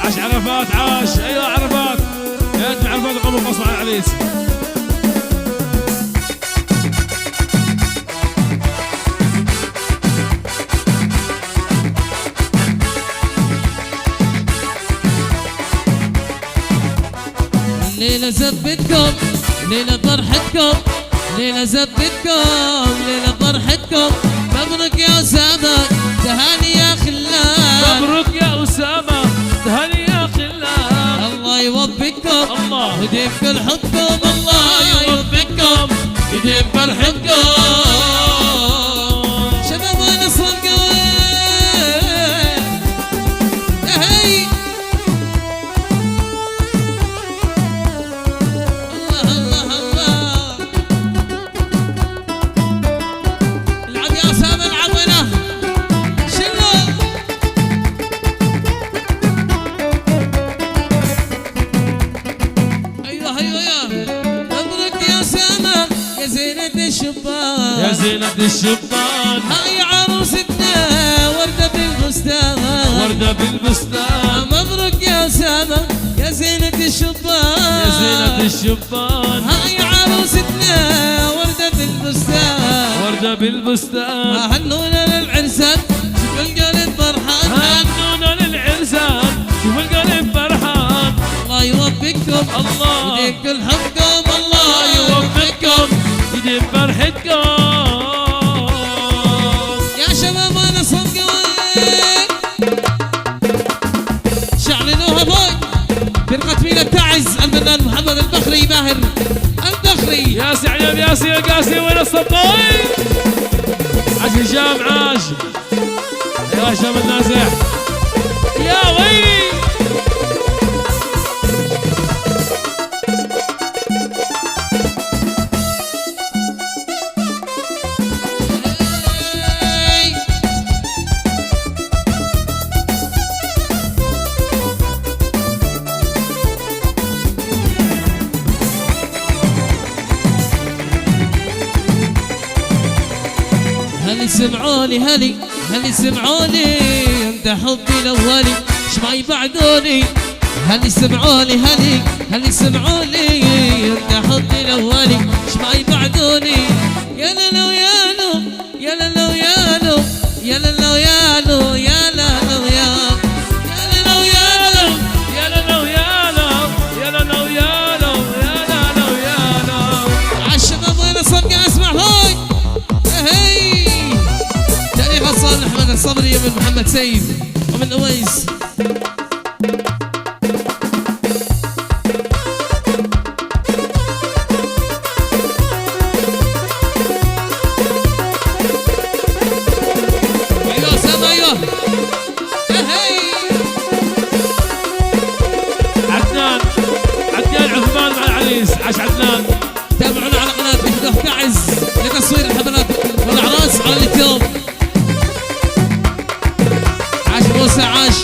عاش عرفات عاش. ايوه عرفات يا ريت عرفات يقوم القصر على العريس. ليلة زبتكم ليلة فرحتكم، ليلة زبتكم ليلة فرحتكم. مبروك يا أسامة تهاني يا خلان. مبروك يا أسامة تهاني يا خلان. الله يوفقكم الله يديم كل حبكم، الله يوفقكم يديم فرحتكم. شباب ونصر القوي يا هي. يا زينة الشبان هاي عروستنا وردة بالبستان، وردة بالبستان. مبروك يا أسامة يا زينة الشبان، يا زينة الشبان. هاي عروستنا وردة بالبستان، وردة بالبستان. هنونا للعرسان شوف القلب فرحان، هنونا للعرسان شوف القلب فرحان. الله يوفقكم الله يديم كل حبكم، الله يوفقكم يديم فرحتكم. يا شباب انا صدقوا شعلنوها فوق فرقة مينا التعز. الفنان محمد البخري ماهر البخري. يا سعيد يا سي قاسي وين الصباي. عاش هشام عاش. يا هشام النازح يا وي. هلي سمعوني هلي سمعوني انت حبي الاولي ايش ما يبعدوني. هلي سمعوني هلي سمعوني انت حبي الاولي ايش ما يبعدوني. يا لالو يا لو يا لالو يا لو يا لالو يا لو يا لالو يا لالو يا لو يا لو يا لو يا لو يا لو يا لو يا لو. عالشباب وين صدق اسمع هاي هي. تاريخ الصالح احمد الصبري من محمد سيف ومن اويس. ايوه سامع ايوه هي. عدنان عثمان مع العريس. عاش عدنان. تابعونا على قناه مفتوح تعز لتصوير الحفلات والاعراس على اليوتيوب. عاش موسى عاش.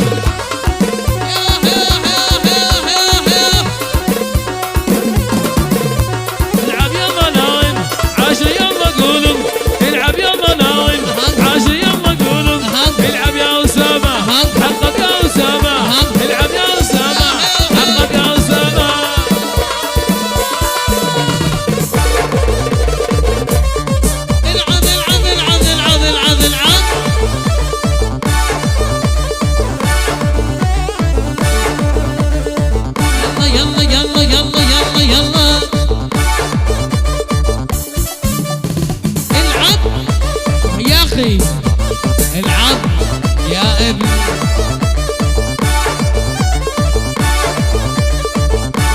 العب يلا نايم عاش يلا قولوا. العب يلا نايم عاش يلا قولوا. العب يا أسامة حقق يا أسامة. العب يا أسامة حقق يا أسامة. العب العب العب العب العب العب. يلا يلا يلا يلا يلا العب يا اخي العب يا ابن.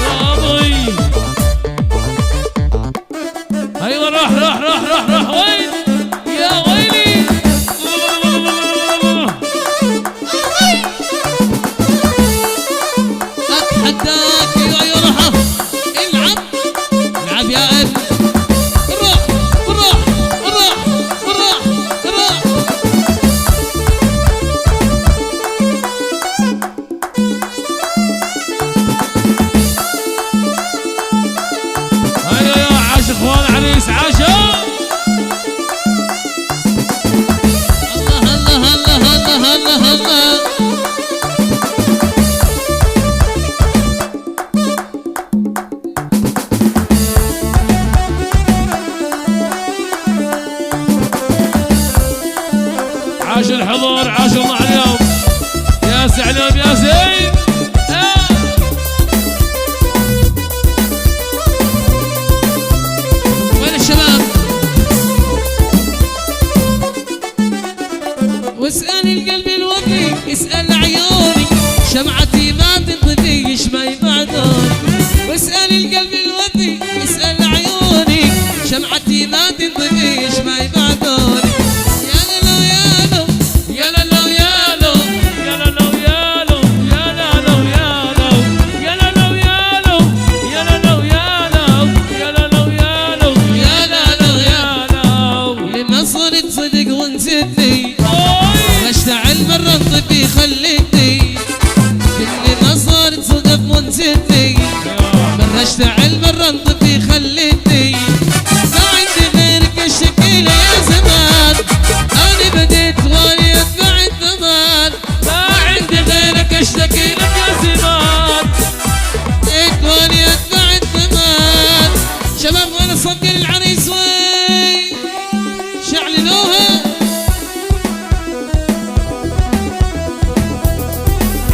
وابوي ايوه روح وين يا ويلي. اتحداك ايوه ايوه روح العب العب يا ابن. روح روح روح روح روح.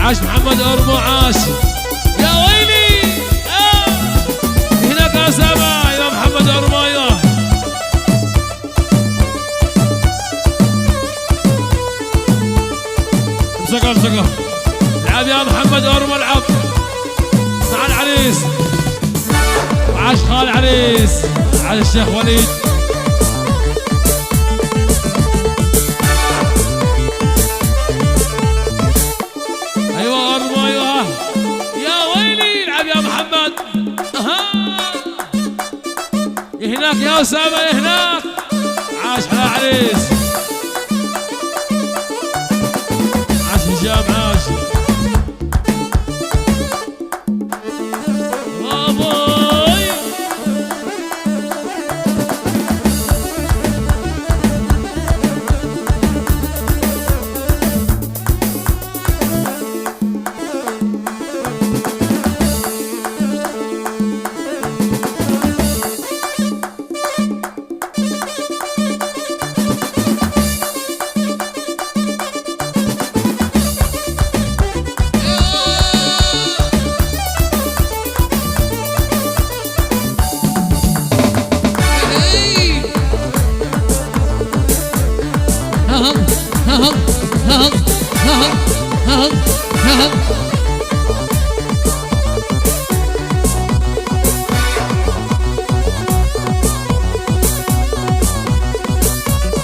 عاش محمد أرمو عاش يا ويلي هناك أسامة يا محمد أرمو يا امسكها امسكها العب يا محمد أرمو العب مع العريس عاش خال عريس على الشيخ وليد ايوه ارمى ايوه يا ويلي العب يا محمد هناك يا اسامه هناك عاش على عريس عاش هشام عاش باباي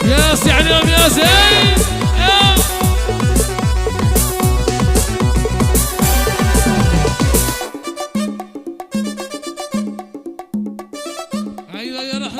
يا سي عليهم يا زين ايوه يا رح